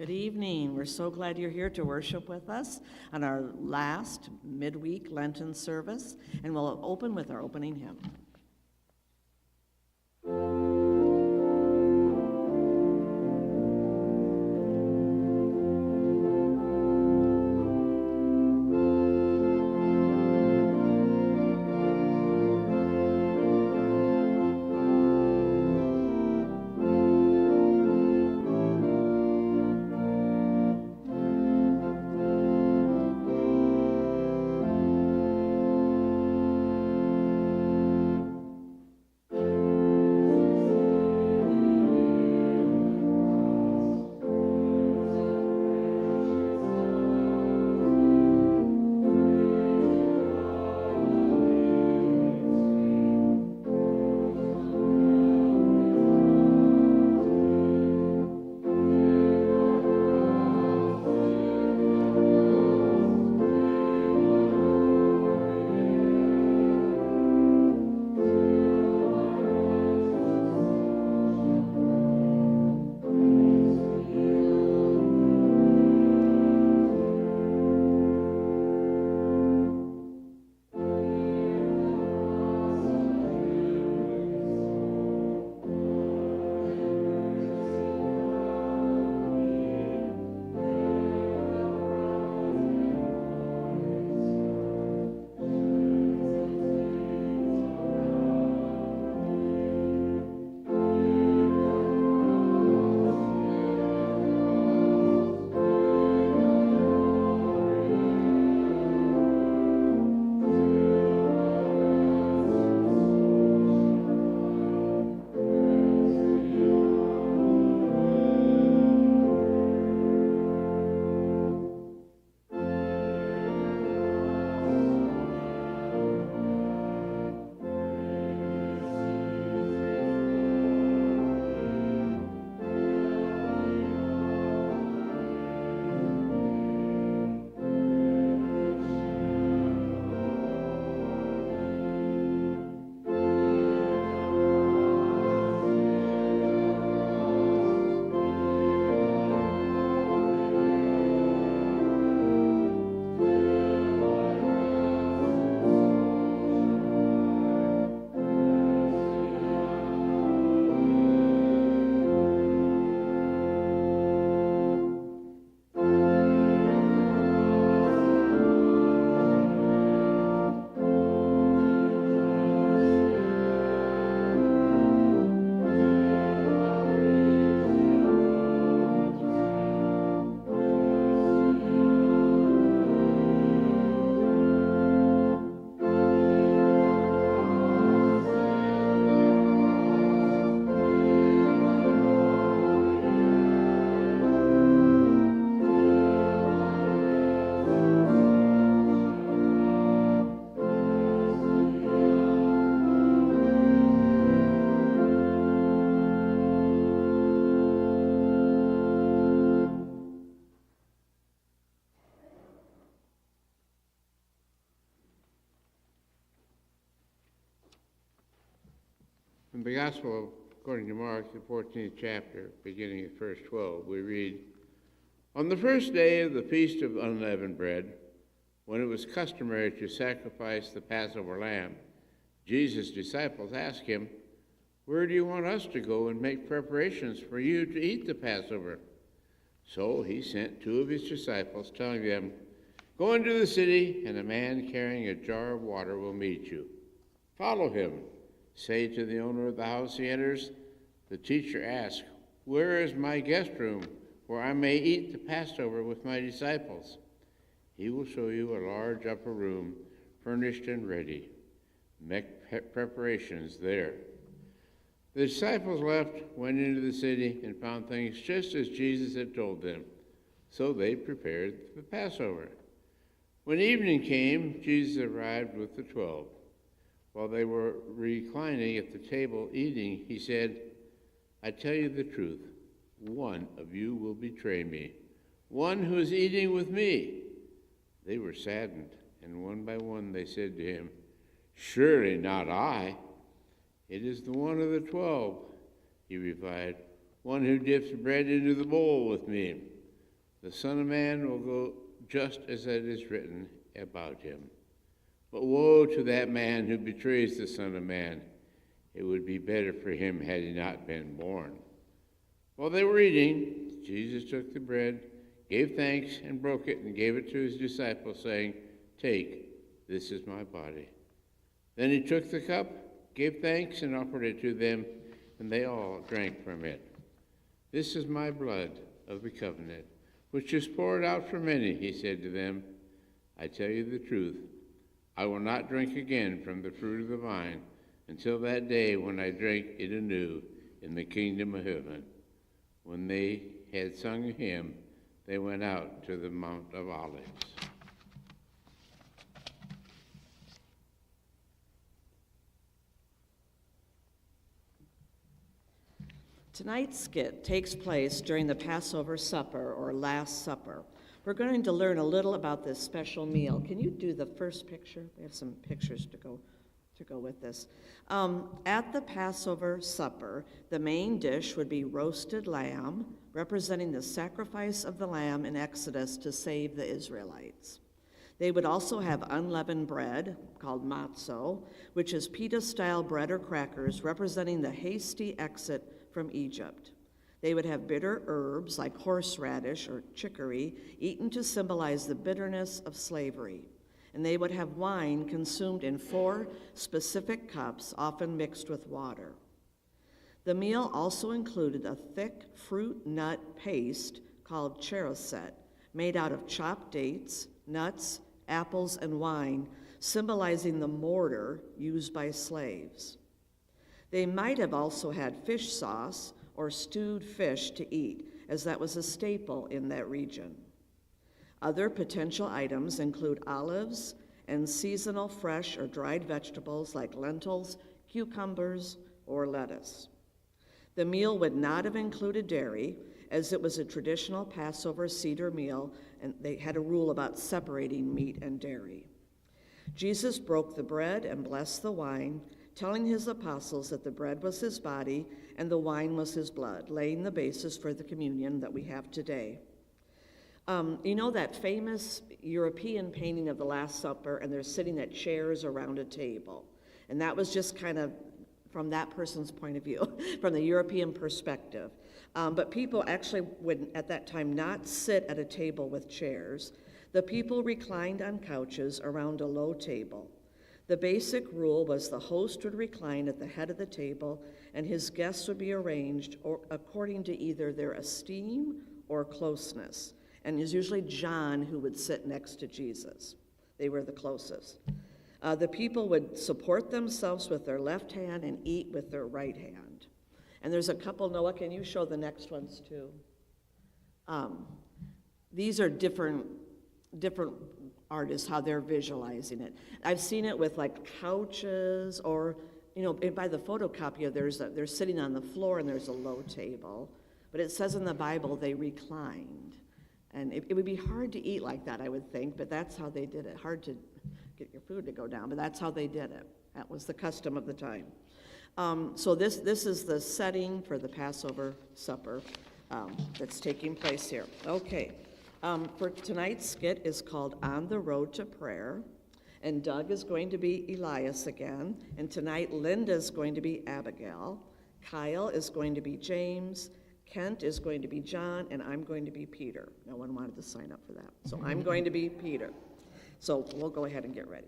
Good evening. We're so glad you're here to worship with us on our last midweek Lenten service, and we'll open with our opening hymn. In the Gospel according to Mark, the 14th chapter, beginning at verse 12, we read, "On the first day of the Feast of Unleavened Bread, when it was customary to sacrifice the Passover lamb, Jesus' disciples asked him, 'Where do you want us to go and make preparations for you to eat the Passover?' So he sent two of his disciples, telling them, 'Go into the city, and a man carrying a jar of water will meet you. Follow him. Say to the owner of the house he enters, the teacher asks, "Where is my guest room, where I may eat the Passover with my disciples?" He will show you a large upper room, furnished and ready. Make preparations there.' The disciples left, went into the city, and found things just as Jesus had told them. So they prepared the Passover. When evening came, Jesus arrived with the 12. While they were reclining at the table eating, he said, 'I tell you the truth, one of you will betray me, one who is eating with me.' They were saddened, and one by one they said to him, 'Surely not I.' 'It is the one of the 12,' he replied, 'one who dips bread into the bowl with me. The Son of Man will go just as it is written about him. But woe to that man who betrays the Son of Man. It would be better for him had he not been born." While they were eating, Jesus took the bread, gave thanks, and broke it, and gave it to his disciples, saying, "Take, this is my body." Then he took the cup, gave thanks, and offered it to them, and they all drank from it. "This is my blood of the covenant, which is poured out for many," he said to them. "I tell you the truth, I will not drink again from the fruit of the vine until that day when I drink it anew in the kingdom of heaven." When they had sung a hymn, they went out to the Mount of Olives. Tonight's skit takes place during the Passover Supper, or Last Supper. We're going to learn a little about this special meal. Can you do the first picture? We have some pictures to go with this. At the Passover supper, the main dish would be roasted lamb, representing the sacrifice of the lamb in Exodus to save the Israelites. They would also have unleavened bread, called matzo, which is pita-style bread or crackers, representing the hasty exit from Egypt. They would have bitter herbs like horseradish or chicory, eaten to symbolize the bitterness of slavery. And they would have wine consumed in 4 specific cups, often mixed with water. The meal also included a thick fruit nut paste called cheroset, made out of chopped dates, nuts, apples, and wine, symbolizing the mortar used by slaves. They might have also had fish sauce or stewed fish to eat, as that was a staple in that region. Other potential items include olives and seasonal fresh or dried vegetables like lentils, cucumbers, or lettuce. The meal would not have included dairy, as it was a traditional Passover Cedar meal, and they had a rule about separating meat and dairy. Jesus broke the bread and blessed the wine, telling his apostles that the bread was his body and the wine was his blood, laying the basis for the communion that we have today. You know that famous European painting of the Last Supper, and they're sitting at chairs around a table. And that was just kind of from that person's point of view, from the European perspective. But people actually would, at that time, not sit at a table with chairs. The people reclined on couches around a low table. The basic rule was the host would recline at the head of the table, and his guests would be arranged according to either their esteem or closeness. And it was usually John who would sit next to Jesus. They were the closest. The people would support themselves with their left hand and eat with their right hand. And there's a couple, Noah, can you show the next ones too? These are different artists, how they're visualizing it. I've seen it with like couches, or, you know, by the photocopier, they're sitting on the floor and there's a low table. But it says in the Bible they reclined. And it would be hard to eat like that, I would think, but that's how they did it. Hard to get your food to go down, but that's how they did it. That was the custom of the time. So this is the setting for the Passover supper that's taking place here. Okay, for tonight's skit is called On the Road to Prayer, and Doug is going to be Elias again, and tonight Linda's going to be Abigail, Kyle is going to be James, Kent is going to be John, and I'm going to be Peter. No one wanted to sign up for that, so I'm going to be Peter. So we'll go ahead and get ready.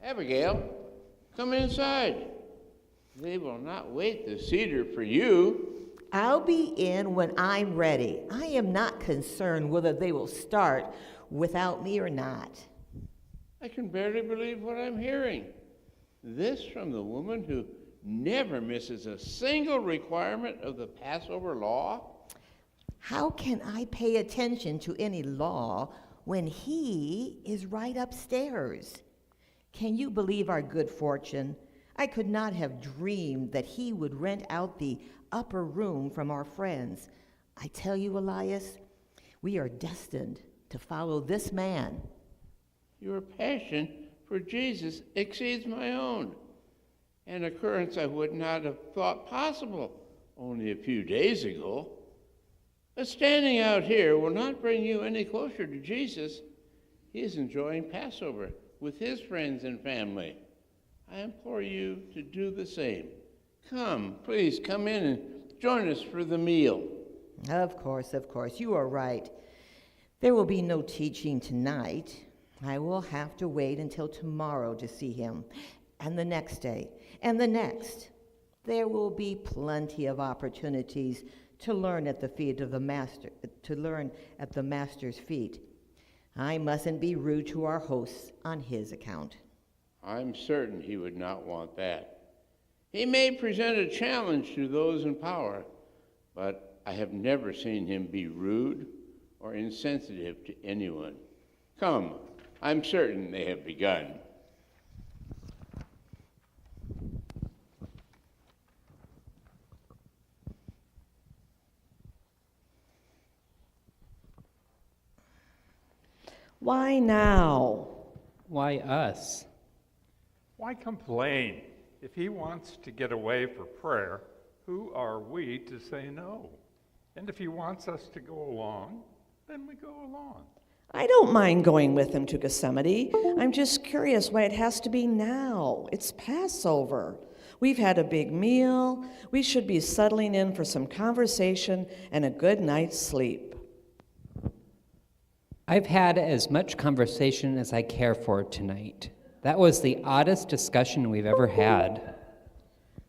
Abigail, come inside. They will not wait the Cedar for you. I'll be in when I'm ready. I am not concerned whether they will start without me or not. I can barely believe what I'm hearing. This from the woman who never misses a single requirement of the Passover law? How can I pay attention to any law when he is right upstairs? Can you believe our good fortune? I could not have dreamed that he would rent out the upper room from our friends. I tell you, Elias, We are destined to follow this man. Your passion for Jesus exceeds my own, an occurrence I would not have thought possible only a few days ago. But standing out here will not bring you any closer to Jesus. He is enjoying Passover with his friends and family. I implore you to do the same. Come, please come in and join us for the meal. Of course, you are right. There will be no teaching tonight. I will have to wait until tomorrow to see him, and the next day, and the next. There will be plenty of opportunities to learn at the feet of the Master, to learn at the Master's feet. I mustn't be rude to our hosts on his account. I'm certain he would not want that. He may present a challenge to those in power, but I have never seen him be rude or insensitive to anyone. Come, I'm certain they have begun. Why now? Why us? Why complain? If he wants to get away for prayer, who are we to say no? And if he wants us to go along, then we go along. I don't mind going with him to Gethsemane. I'm just curious why it has to be now. It's Passover. We've had a big meal. We should be settling in for some conversation and a good night's sleep. I've had as much conversation as I care for tonight. That was the oddest discussion we've ever had.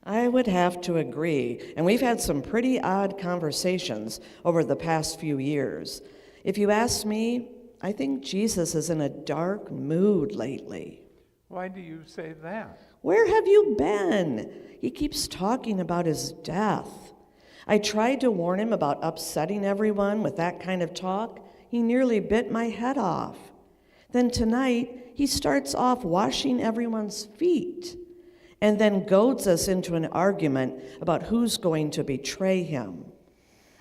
I would have to agree, and we've had some pretty odd conversations over the past few years. If you ask me, I think Jesus is in a dark mood lately. Why do you say that? Where have you been? He keeps talking about his death. I tried to warn him about upsetting everyone with that kind of talk. He nearly bit my head off. Then tonight, he starts off washing everyone's feet and then goads us into an argument about who's going to betray him.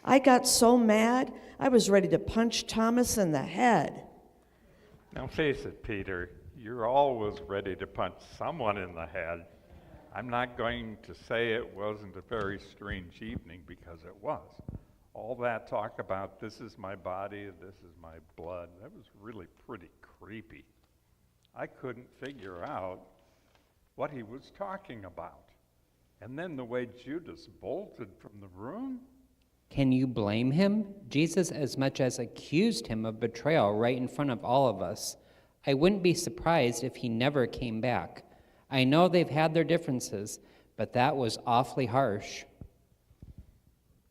I got so mad, I was ready to punch Thomas in the head. Now face it, Peter, you're always ready to punch someone in the head. I'm not going to say it wasn't a very strange evening, because it was. All that talk about this is my body, this is my blood, that was really pretty creepy. I couldn't figure out what he was talking about. And then the way Judas bolted from the room. Can you blame him? Jesus as much as accused him of betrayal right in front of all of us. I wouldn't be surprised if he never came back. I know they've had their differences, but that was awfully harsh.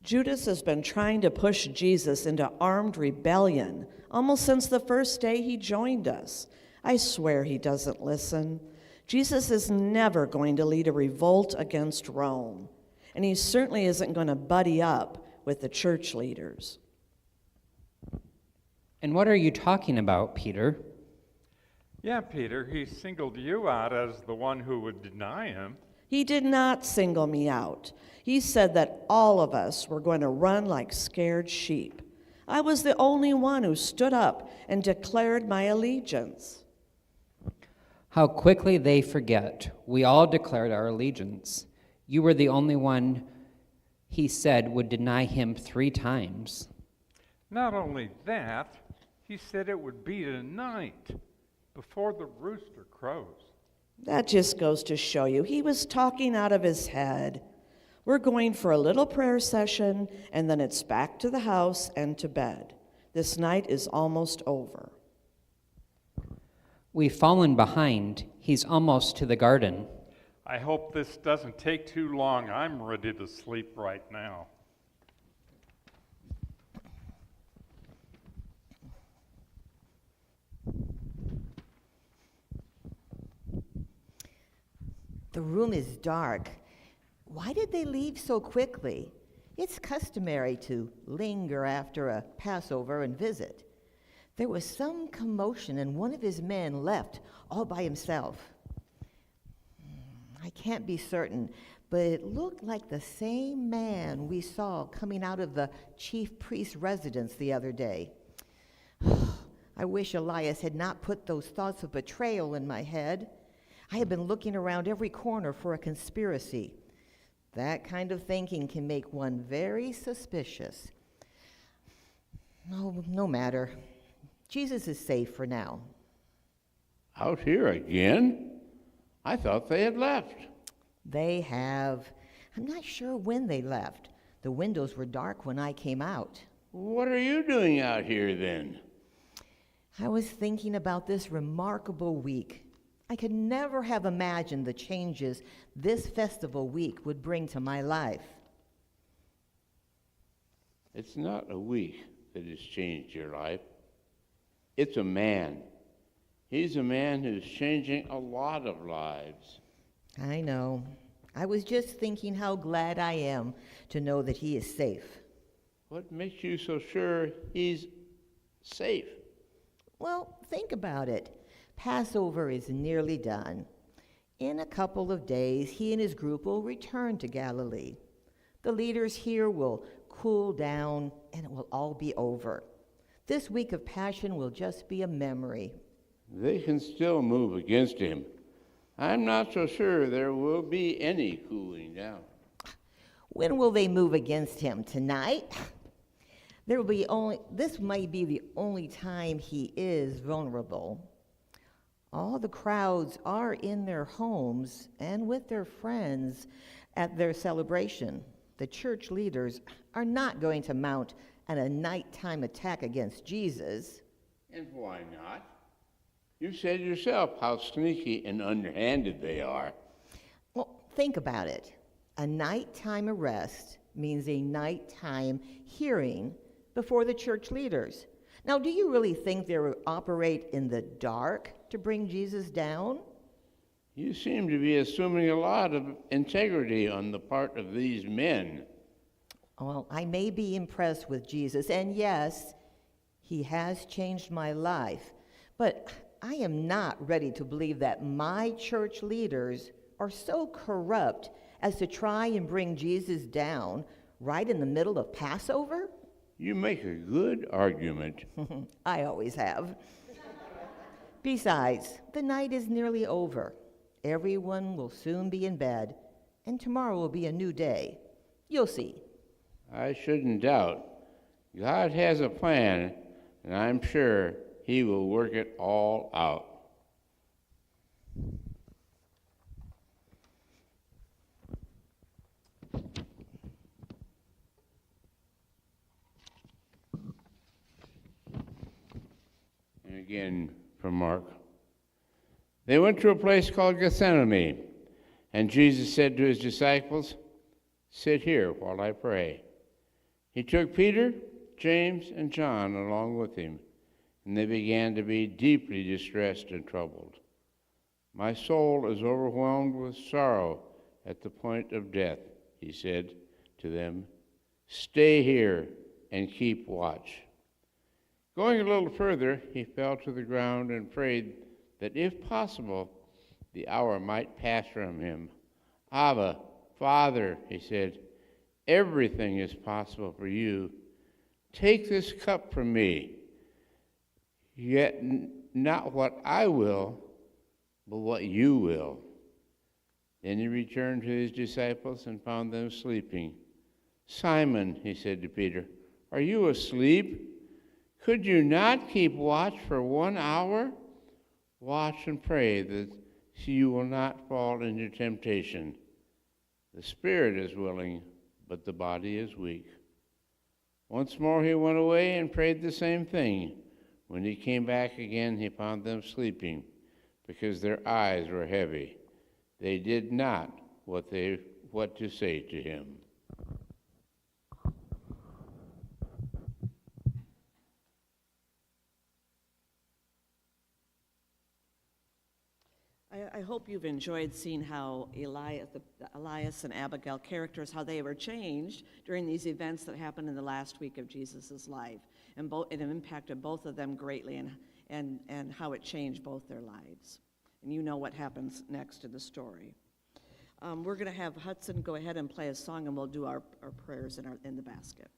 Judas has been trying to push Jesus into armed rebellion almost since the first day he joined us. I swear he doesn't listen. Jesus is never going to lead a revolt against Rome, and he certainly isn't going to buddy up with the church leaders. And what are you talking about, Peter? Yeah, Peter, he singled you out as the one who would deny him. He did not single me out. He said that all of us were going to run like scared sheep. I was the only one who stood up and declared my allegiance. How quickly they forget. We all declared our allegiance. You were the only one, he said, would deny him 3 times. Not only that, he said it would be tonight, before the rooster crows. That just goes to show you, he was talking out of his head. We're going for a little prayer session, and then it's back to the house and to bed. This night is almost over. We've fallen behind. He's almost to the garden. I hope this doesn't take too long. I'm ready to sleep right now. The room is dark. Why did they leave so quickly? It's customary to linger after a Passover and visit. There was some commotion, and one of his men left all by himself. I can't be certain, but it looked like the same man we saw coming out of the chief priest's residence the other day. I wish Elias had not put those thoughts of betrayal in my head. I have been looking around every corner for a conspiracy. That kind of thinking can make one very suspicious. No matter. Jesus is safe for now. Out here again? I thought they had left. They have. I'm not sure when they left. The windows were dark when I came out. What are you doing out here then? I was thinking about this remarkable week. I could never have imagined the changes this festival week would bring to my life. It's not a week that has changed your life. It's a man. He's a man who's changing a lot of lives. I know. I was just thinking how glad I am to know that he is safe. What makes you so sure he's safe? Well, think about it. Passover is nearly done. In a couple of days, he and his group will return to Galilee. The leaders here will cool down, and it will all be over. This week of Passion will just be a memory. They can still move against him. I'm not so sure there will be any cooling down. When will they move against him? Tonight? This might be the only time he is vulnerable. All the crowds are in their homes and with their friends at their celebration. The church leaders are not going to mount a nighttime attack against Jesus. And why not? You said yourself how sneaky and underhanded they are. Well, think about it. A nighttime arrest means a nighttime hearing before the church leaders. Now, do you really think they will operate in the dark to bring Jesus down? You seem to be assuming a lot of integrity on the part of these men. Well, I may be impressed with Jesus, and yes, he has changed my life, but I am not ready to believe that my church leaders are so corrupt as to try and bring Jesus down right in the middle of Passover. You make a good argument. I always have. Besides, the night is nearly over. Everyone will soon be in bed, and tomorrow will be a new day. You'll see. I shouldn't doubt. God has a plan, and I'm sure he will work it all out. And again from Mark. They went to a place called Gethsemane, and Jesus said to his disciples, "Sit here while I pray." He took Peter, James, and John along with him, and they began to be deeply distressed and troubled. "My soul is overwhelmed with sorrow at the point of death," he said to them. "Stay here and keep watch." Going a little further, he fell to the ground and prayed that, if possible, the hour might pass from him. "Abba, Father," he said, "everything is possible for you. Take this cup from me, yet not what I will, but what you will." Then he returned to his disciples and found them sleeping. "Simon," he said to Peter, "are you asleep? Could you not keep watch for 1 hour? Watch and pray that you will not fall into temptation. The spirit is willing, but the body is weak." Once more he went away and prayed the same thing. When he came back again, he found them sleeping, because their eyes were heavy. They did not what to say to him. I hope you've enjoyed seeing how Elias and Abigail characters, how they were changed during these events that happened in the last week of Jesus' life. And it impacted both of them greatly, and how it changed both their lives. And you know what happens next in the story. We're going to have Hudson go ahead and play a song, and we'll do our prayers in the basket.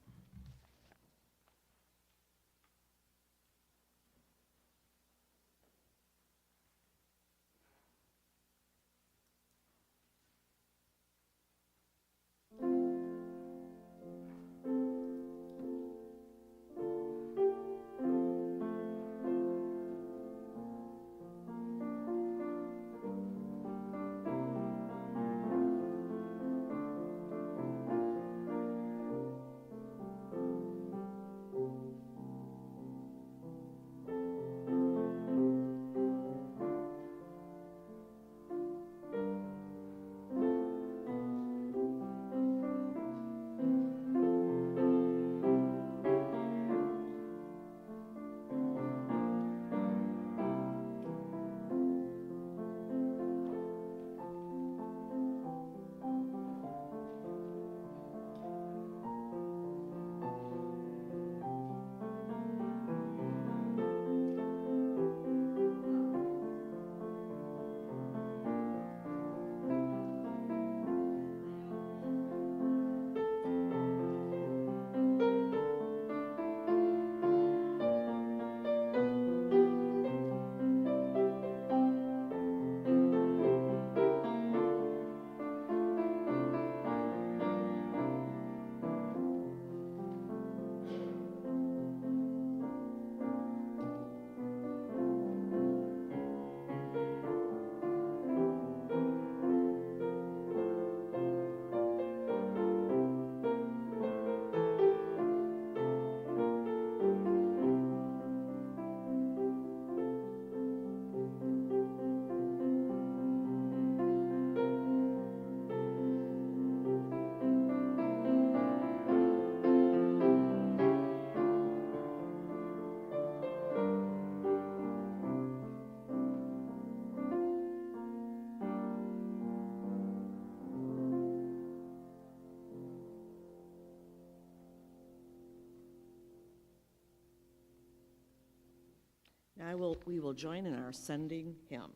We will join in our sending hymn.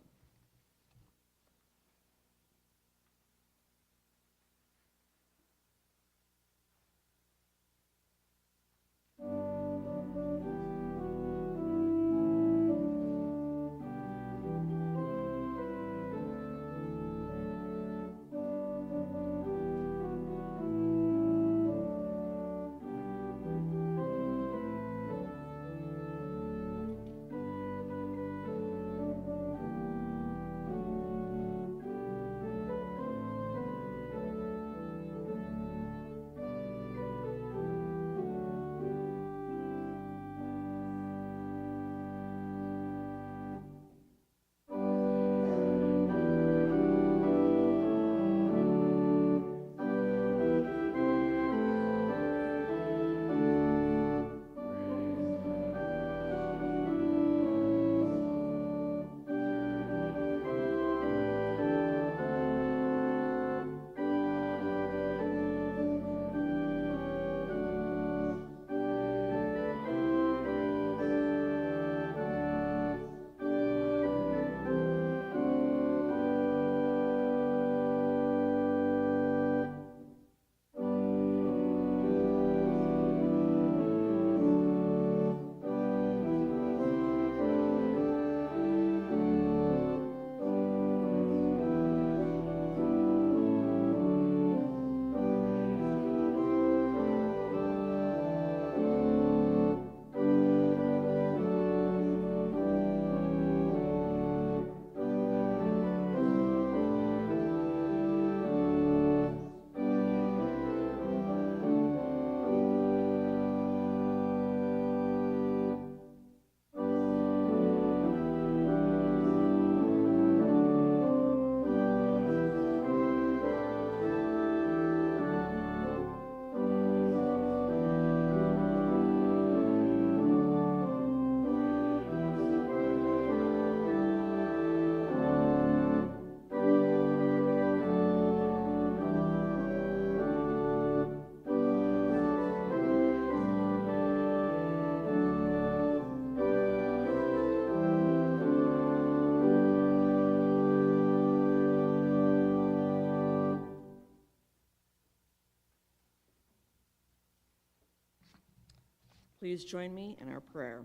Please join me in our prayer.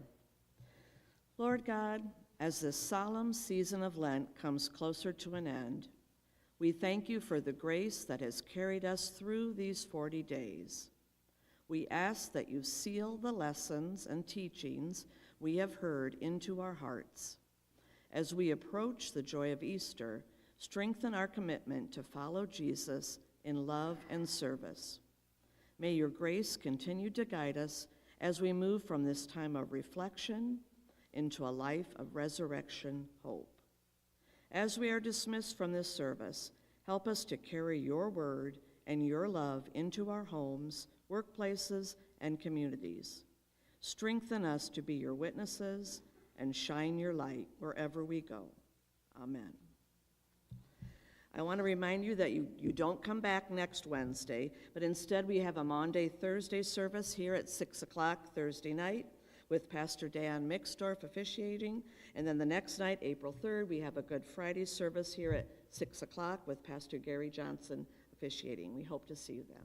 Lord God, as this solemn season of Lent comes closer to an end, we thank you for the grace that has carried us through these 40 days. We ask that you seal the lessons and teachings we have heard into our hearts. As we approach the joy of Easter, strengthen our commitment to follow Jesus in love and service. May your grace continue to guide us as we move from this time of reflection into a life of resurrection hope. As we are dismissed from this service, help us to carry your word and your love into our homes, workplaces, and communities. Strengthen us to be your witnesses and shine your light wherever we go. Amen. I want to remind you that you don't come back next Wednesday, but instead we have a Maundy Thursday service here at 6 o'clock Thursday night with Pastor Dan Mixdorf officiating. And then the next night, April 3rd, we have a Good Friday service here at 6 o'clock with Pastor Gary Johnson officiating. We hope to see you then.